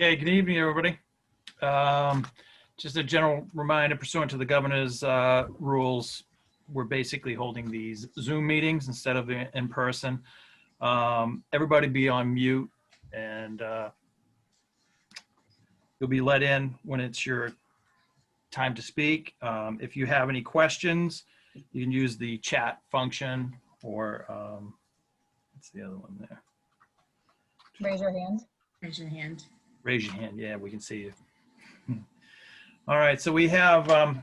Okay, good evening, everybody. Just a general reminder pursuant to the governor's rules, we're basically holding these Zoom meetings instead of in person. Everybody be on mute and you'll be let in when it's your time to speak. If you have any questions, you can use the chat function or what's the other one there? Raise your hand. Raise your hand. Raise your hand. Yeah, we can see you. All right, so we have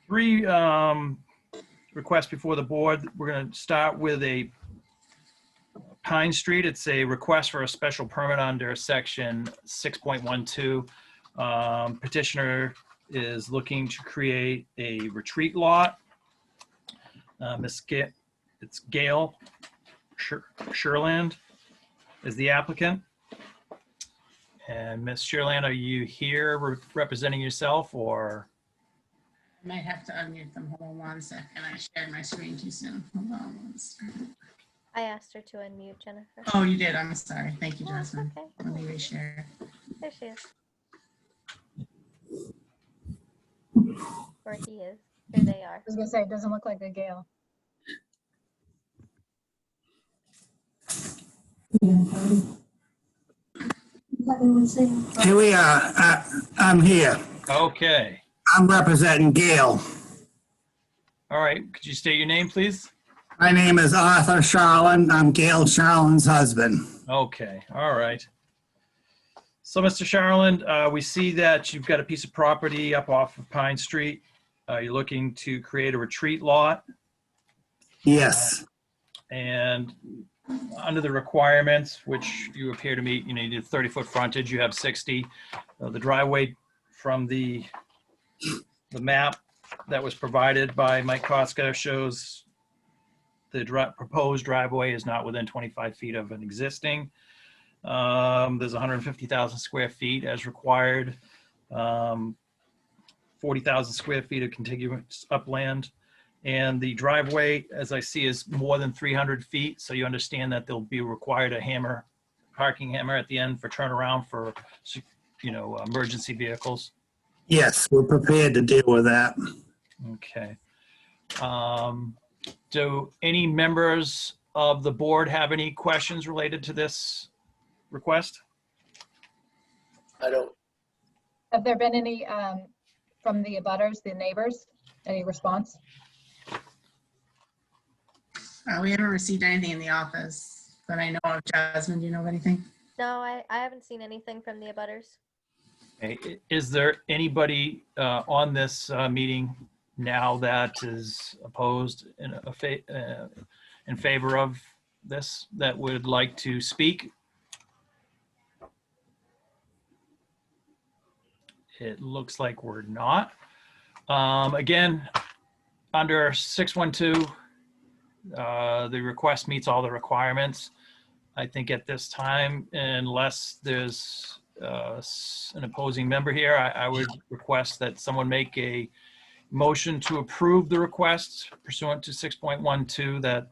three requests before the board. We're going to start with a Pine Street. It's a request for a special permit under section 6.12. Petitioner is looking to create a retreat lot. It's Gail Sherland is the applicant. And Ms. Sherland, are you here representing yourself or? I might have to unmute them. Hold on 1 second. I shared my screen too soon. Hold on 1 second. I asked her to unmute, Jennifer. Oh, you did. I'm sorry. Thank you, Oh, it's Jasmine. okay. Let me reshare. There she is. Or he is. Here they are. I was gonna say, it doesn't look like a Gale. Here we are. I'm here. Okay. I'm representing Gail. All right. Could you state your name, please? My name is Arthur Sharland. I'm Gail Sharland's husband. Okay. All right. So, Mr. Sharland, we see that you've got a piece of property up off of Pine Street. You're looking to create a retreat lot. Yes. And under the requirements, which you appear to meet, you need a 30-foot frontage, you have 60. The driveway from the map that was provided by Mike Koska shows the proposed driveway is not within 25 feet of an existing. There's 150,000 square feet as required. 40,000 square feet of contiguous upland. And the driveway, as I see, is more than 300 feet. So you understand that there'll be required a parking hammer at the end for turnaround for, emergency vehicles. Yes, we're prepared to deal with that. Okay. Do any members of the board have any questions related to this request? I don't. Have there been any from the abutters, the neighbors, any response? We haven't received anything in the office that I know of. Jasmine, do you know of anything? No, I haven't seen anything from the abutters. Okay. Is there anybody on this meeting now that is opposed in favor of this that would like to speak? It looks like we're not. Again, under 612, the request meets all the requirements. I think at this time, unless there's an opposing member here, I would request that someone make a motion to approve the request pursuant to 6.12 that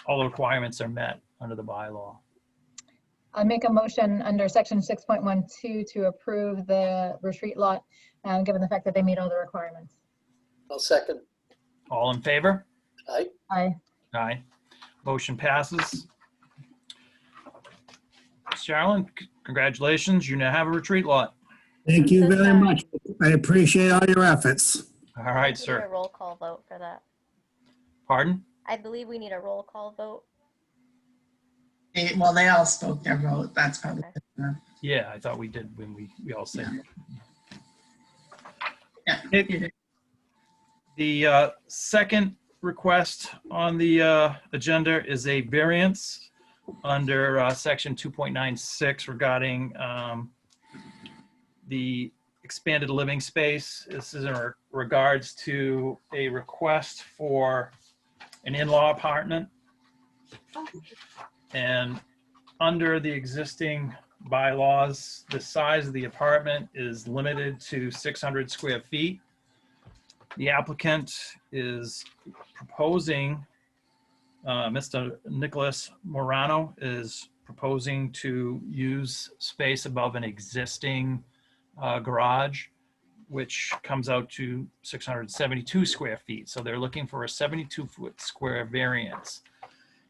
all the requirements are met under the bylaw. I make a motion under section 6.12 to approve the retreat lot, given the fact that they meet all the requirements. I'll second. All in favor? Aye. Aye. Aye. Motion passes. Sharon, congratulations. You now have a retreat lot. Thank you very much. I appreciate all your efforts. All right, We need a sir. roll call vote for that. Pardon? I believe we need a roll call vote. Well, they all spoke their vote. That's probably Okay. Yeah, I thought we did when we all said. Yeah. It- The second request on the agenda is a variance under section 2.96 regarding the expanded living space. This is in regards to a request for an in-law apartment. And under the existing bylaws, the size of the apartment is limited to 600 square feet. The applicant is proposing, Mr. Nicholas Morano is proposing to use space above an existing garage, which comes out to 672 square feet. So they're looking for a 72-foot square variance.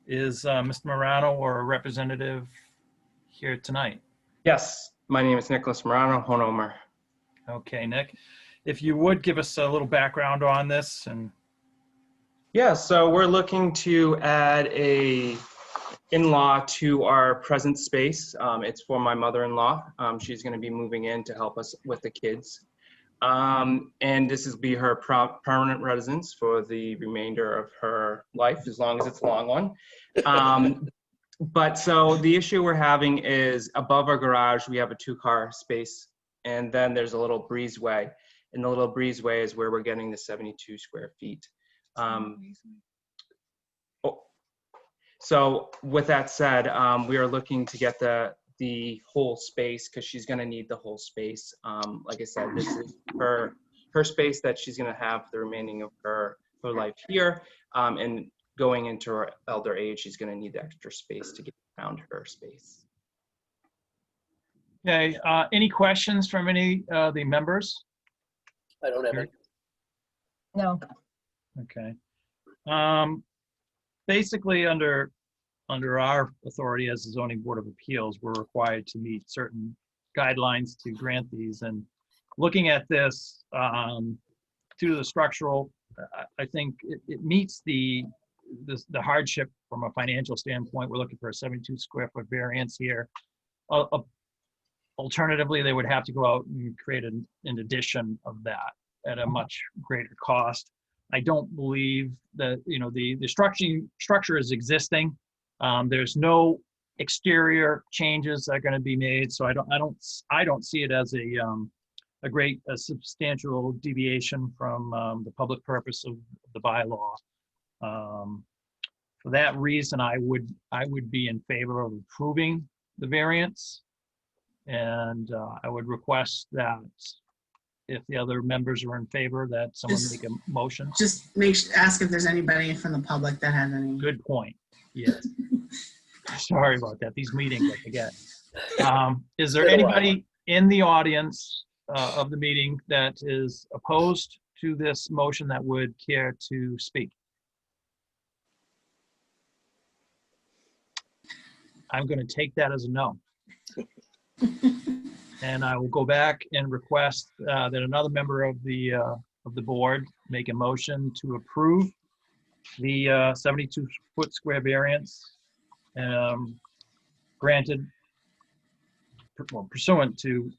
Is Mr. Morano or a representative here tonight? Yes, my name is Nicholas Morano, homeowner. Okay, Nick, if you would give us a little background on this. And Yeah, so we're looking to add a in-law to our present space. It's for my mother-in-law. She's going to be moving in to help us with the kids. And this will be her permanent residence for the remainder of her life, as long as it's a long one. But so the issue we're having is above our garage, we have a 2-car space, and then there's a little breezeway. And the little breezeway is where we're getting the 72 square feet. So with that said, we are looking to get the whole space because she's going to need the whole space. Like I said, this is her space that she's going to have the remaining of her life here. And going into her elder age, she's going to need the extra space to get around her space. okay, any questions from any of the members? I don't have any. No. Okay. Basically, under our authority as the zoning board of appeals, we're required to meet certain guidelines to grant these. And looking at this, due to the structural, I think it meets the hardship from a financial standpoint. We're looking for a 72 square foot variance here. Alternatively, they would have to go out and create an addition of that at a much greater cost. I don't believe that, the structure is existing. There's no exterior changes that are going to be made, so I don't see it as a substantial deviation from the public purpose of the bylaw. For that reason, I would be in favor of approving the variance, and I would request that if the other members are in favor, that someone make a motion. Just ask if there's anybody from the public that has any. Good point. Yes. Sorry about that. These meetings, I forget. Is there anybody in the audience of the meeting that is opposed to this motion that would care to speak? I'm going to take that as a no. And I will go back and request that another member of the board make a motion to approve the 72-foot square variance granted pursuant to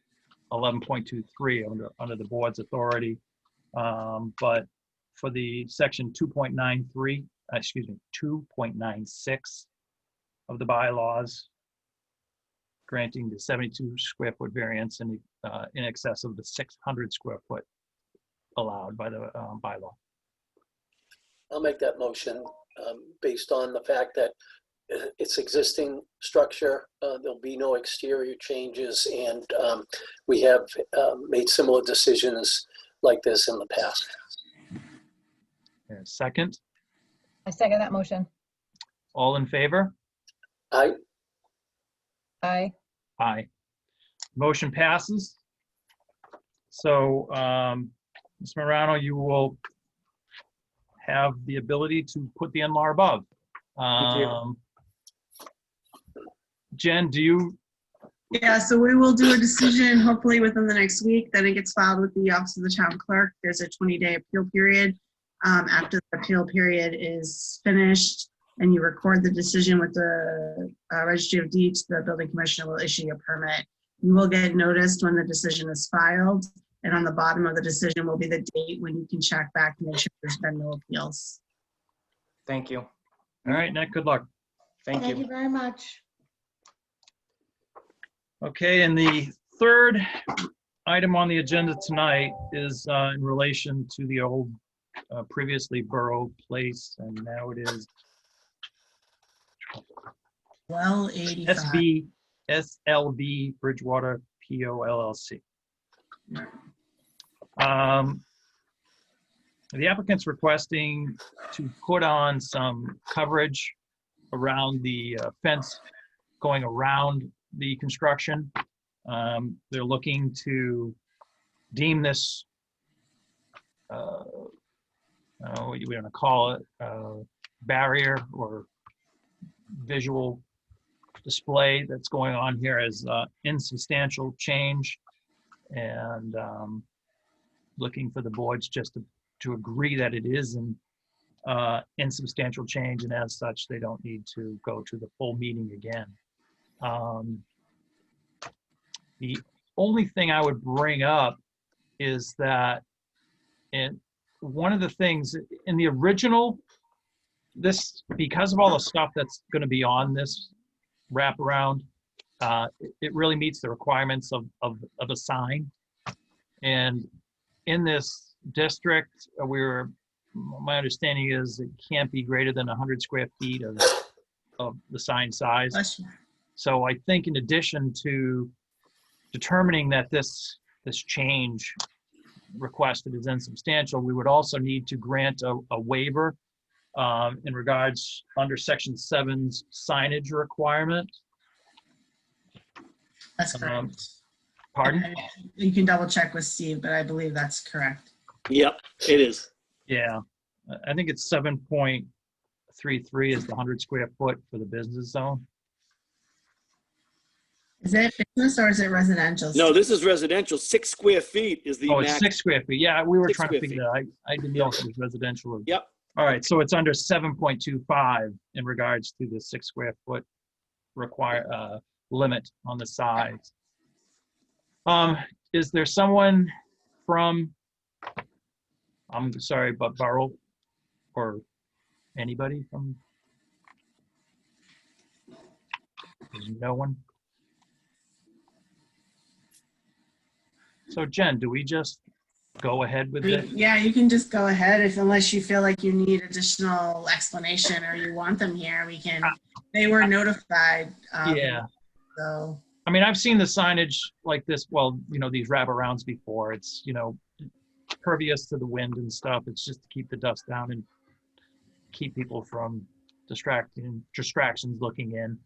11.23 under the board's authority, but for the section 2.93, 2.96 of the bylaws, granting the 72 square foot variance in excess of the 600 square foot allowed by the bylaw. I'll make that motion based on the fact that it's existing structure. There'll be no exterior changes, and we have made similar decisions like this in the past. Second, I second that motion. all in favor? Aye. Aye. Aye. Motion passes. So, Ms. Morano, you will have the ability to put the in-law above. Thank you. Jen, do you? Yeah, so we will do a decision hopefully within the next week. Then it gets filed with the Office of the Town Clerk. There's a 20-day appeal period. After the appeal period is finished and you record the decision with the Registry of Deeds, the building commissioner will issue a permit. You will get noticed when the decision is filed, and on the bottom of the decision will be the date when you can check back to make sure there's been no appeals. Thank you. All right, Nick, good luck. Thank you. Thank you very much. Okay, and the third item on the agenda tonight is in relation to the old previously Borough Place, and now it is Well, 85. SLB Bridgewater PO LLC. The applicant's requesting to put on some coverage around the fence going around the construction. They're looking to deem this, what you want to call it, barrier or visual display that's going on here as insubstantial change, and looking for the boards just to agree that it is an insubstantial change, and as such, they don't need to go to the full meeting again. The only thing I would bring up is that one of the things in the original, because of all the stuff that's going to be on this wraparound, it really meets the requirements of a sign. And in this district, my understanding is it can't be greater than 100 square feet of the sign size. So I think in addition to determining that this change requested is insubstantial, we would also need to grant a waiver in regards under section 7's signage requirement. That's correct. Pardon? You can double check with Steve, but I believe that's correct. Yep, it is. Yeah, I think it's 7.33 is the 100 square foot for the business zone. Is it business or is it residential? No, this is residential. 6 square feet is the Oh, it's max. 6 square feet. Yeah, we were 6 trying to square figure that. I didn't know if it was residential. Or, Yep. All right, so it's under 7.25 in regards to the 6 square foot limit on the sides. Is there someone from, I'm sorry, but Borough or anybody from? There's no one. So Jen, do we just go ahead with it? Yeah, you can just go ahead unless you feel like you need additional explanation or you want them here, we can. They were notified. Yeah. So. I mean, I've seen the signage like this, well, these wraparounds before. It's, pervious to the wind and stuff. It's just to keep the dust down and keep people from distractions looking in.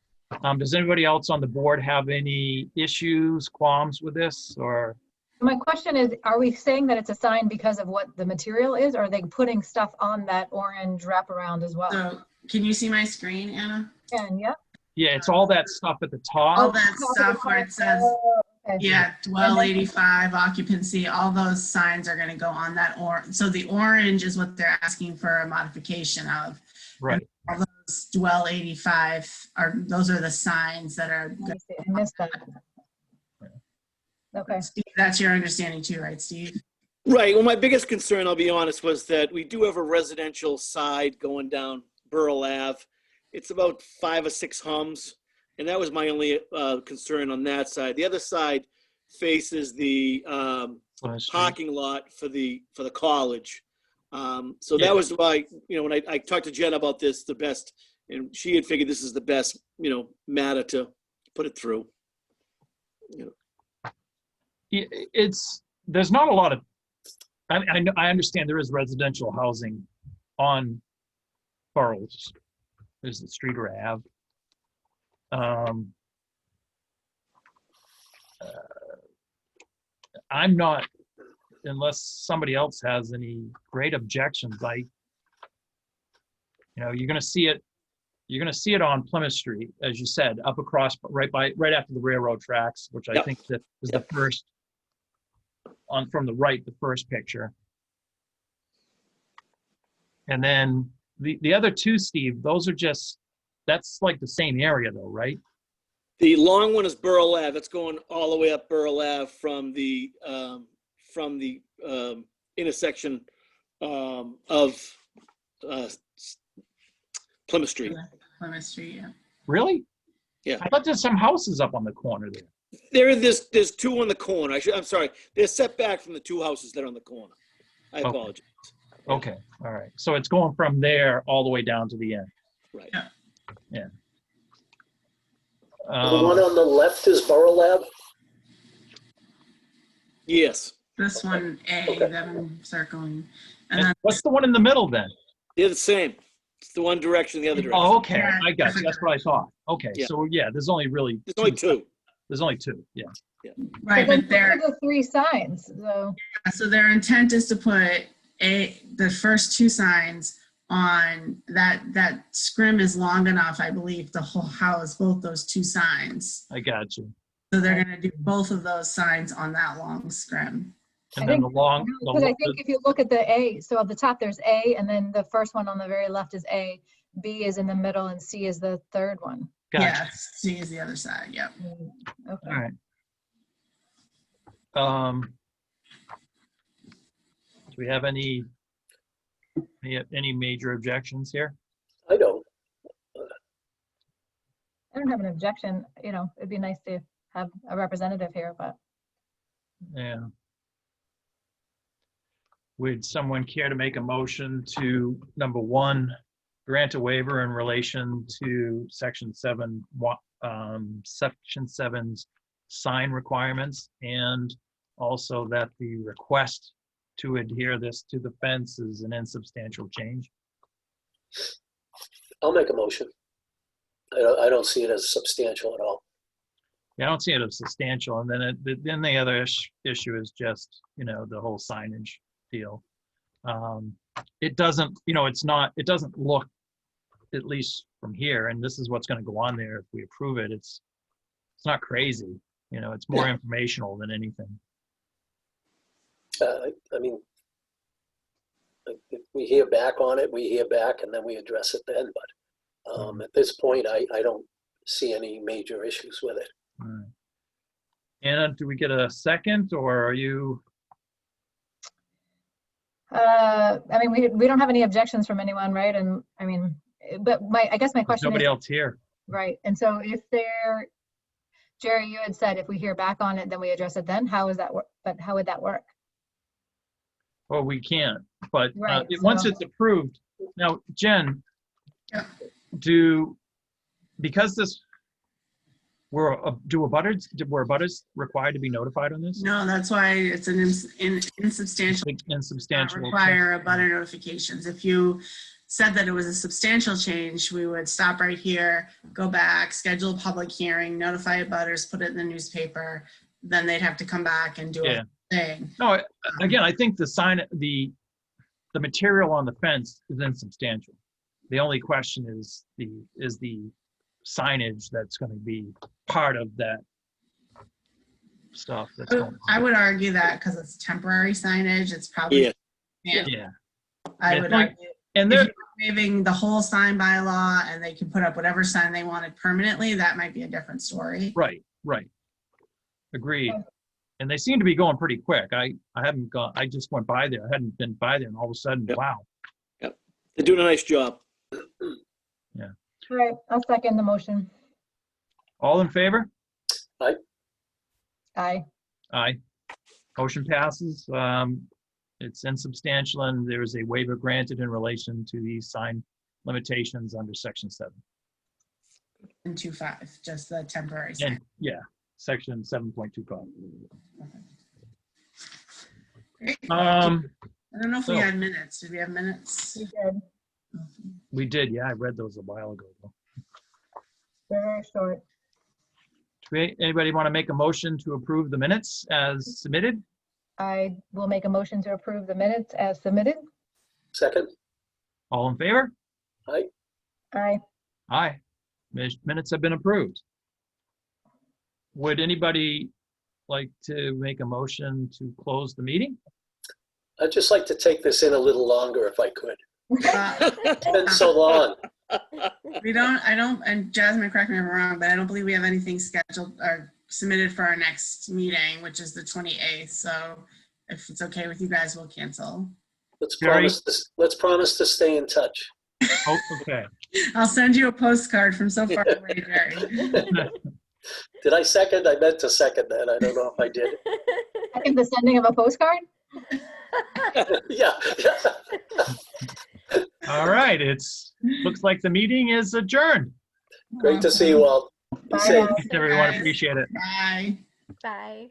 Does anybody else on the board have any issues, qualms with this, or? My question is, are we saying that it's a sign because of what the material is, or are they putting stuff on that orange wraparound as well? So can you see my screen, Anna? Yeah. Yeah, it's all that stuff at the top. All that stuff where it says, Okay. yeah, dwell 85 occupancy, all those signs are going to go on that orange. So the orange is what they're asking for a modification of. Right. All those dwell 85 those are the signs that are. Let me see, I missed that. Okay. Steve, that's your understanding too, right, Steve? Right. Well, my biggest concern, I'll be honest, was that we do have a residential side going down Burl Ave. It's about 5 or 6 homes. And that was my only concern on that side. The other side faces the parking lot for the college. So that was why, when I talked to Jen about this, the best, and she had figured this is the best, matter to put it through. There's not a lot of, I understand there is residential housing on Burroughs. There's the street or Ave. I'm not, unless somebody else has any great objections. You're going to see it. You're going to see it on Plymouth Street, as you said, up across, right after the railroad tracks, which I think that is the first from the right, the first picture. And then the other two, Steve, those are that's like the same area though, right? The long one is Burl Ave. It's going all the way up Burl Ave from the intersection of Plymouth Street. Plymouth Street, yeah. Really? Yeah. I thought there's some houses up on the corner there. There's 2 on the corner. I'm sorry. They're set back from the 2 houses that are on the corner. I apologize. Okay. All right. So it's going from there all the way down to the end. Right. Yeah. The one on the left is Borough Lab? Yes. This one, A, that I'm circling. And then What's the one in the middle then? They're the same. the one direction, the other direction. Oh, okay, Yeah, I got you. That's what I thought. Okay, Yeah. so yeah, there's only really. There's only two. There's only two, yeah. Right, then but their, think of the 3 signs, so their intent is to put the first 2 signs on that scrim is long enough, I believe, to house both those 2 signs. I got you. So they're gonna do both of those signs on that long scrim. And then the long, because I think if you look at the A, so at the top there's A, and then the first one on the very left is A, B is in the middle, and C is the third one. gotcha. Yeah, C is the other side, yep. Okay. All right. Do we have any major objections here? I don't. I don't have an objection, it'd be nice to have a representative here, but Yeah. Would someone care to make a motion to, number 1, grant a waiver in relation to section 7's sign requirements, and also that the request to adhere this to the fence is an insubstantial change? I'll make a motion. I don't see it as substantial at all. Yeah, I don't see it as substantial. And then the other issue is just, the whole signage deal. It doesn't, it doesn't look, at least from here, and this is what's going to go on there if we approve it. It's not crazy. It's more informational than anything. I mean, if we hear back on it, we hear back, and then we address it then. But at this point, I don't see any major issues with it. All right. Anna, do we get a second, or are you? I mean, we don't have any objections from anyone, right? And I mean, but I guess my There's question nobody is, else here. right, and so if Jerry, you had said if we hear back on it, then we address it then, how is that work? But how would that work? Well, we can't, but Right, once so- it's approved. Now, Jen, Yeah. because this, were abutters required to be notified on this? No, that's why it's an insubstantial, not Insubstantial. require a butter notifications. If you said that it was a substantial change, we would stop right here, go back, schedule a public hearing, notify abutters, put it in the newspaper, then they'd have to come back and do Yeah. a thing. No, again, I think the material on the fence is insubstantial. The only question is the signage that's going to be part of that stuff that's going I on. would argue that because it's temporary signage, it's probably. Yeah. Yeah. I Yeah, would like- argue, And if there, you're waiving the whole sign bylaw and they can put up whatever sign they wanted permanently, that might be a different story. right. Agreed. Okay. And they seem to be going pretty quick. I haven't gone, I just went by there. I hadn't been by there, and all of a sudden, Yep. wow. They're doing a nice job. All right, I'll second the motion. All in favor? Aye. Aye. Motion passes. It's insubstantial, and there is a waiver granted in relation to the sign limitations under section 7. And 2.5, just the temporary sign. And, yeah, section 7.25. Great. Um, I don't know if we so- had minutes. Did we have minutes? We did. we did, yeah, I read those a while ago. They're very short. Anybody want to make a motion to approve the minutes as submitted? I will make a motion to approve the minutes as submitted. Second, All in favor? Aye. Aye. Minutes have been approved. Would anybody like to make a motion to close the meeting? I'd just like to take this in a little longer if I could. Uh, It's been so long. and Jasmine, correct me if I'm wrong, but I don't believe we have anything scheduled or submitted for our next meeting, which is the 28th. So if it's okay with you guys, we'll cancel. Let's Jerry? promise to stay in touch. Oh, okay. I'll send you a postcard from so far away, Jerry. Did I second? I meant to second that. I don't know if I did. Second the sending of a postcard? Yeah. All right, looks like the meeting is adjourned. Great to see you all. Be Bye safe. now. Thanks, everyone. Guys. Appreciate it. Bye. Bye.